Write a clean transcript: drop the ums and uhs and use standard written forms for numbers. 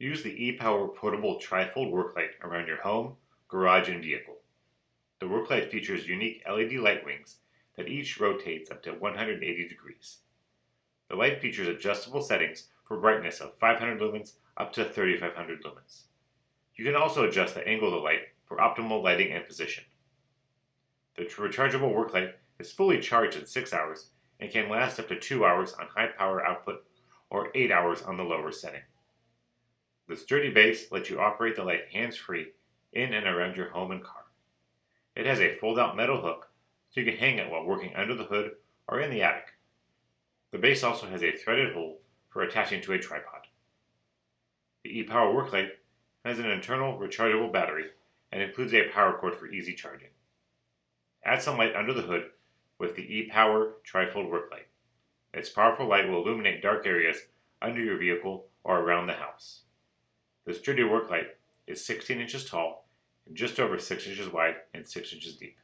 Use the ePower portable TriFold Worklight around your home, garage, and vehicle. The Worklight features unique LED light wings that each rotates up to 180 degrees. The light features adjustable settings for brightness of 500 lumens up to 3500 lumens. You can also adjust the angle of the light for optimal lighting and position. The rechargeable Worklight is fully charged in 6 hours and can last up to 2 hours on high power output or 8 hours on the lower setting. The sturdy base lets you operate the light hands-free in and around your home and car. It has a fold-out metal hook so you can hang it while working under the hood or in the attic. The base also has a threaded hole for attaching to a tripod. The ePower Worklight has an internal rechargeable battery and includes a power cord for easy charging. Add some light under the hood with the ePower TriFold Worklight. Its powerful light will illuminate dark areas under your vehicle or around the house. The sturdy Worklight is 16 inches tall and just over 6 inches wide and 6 inches deep.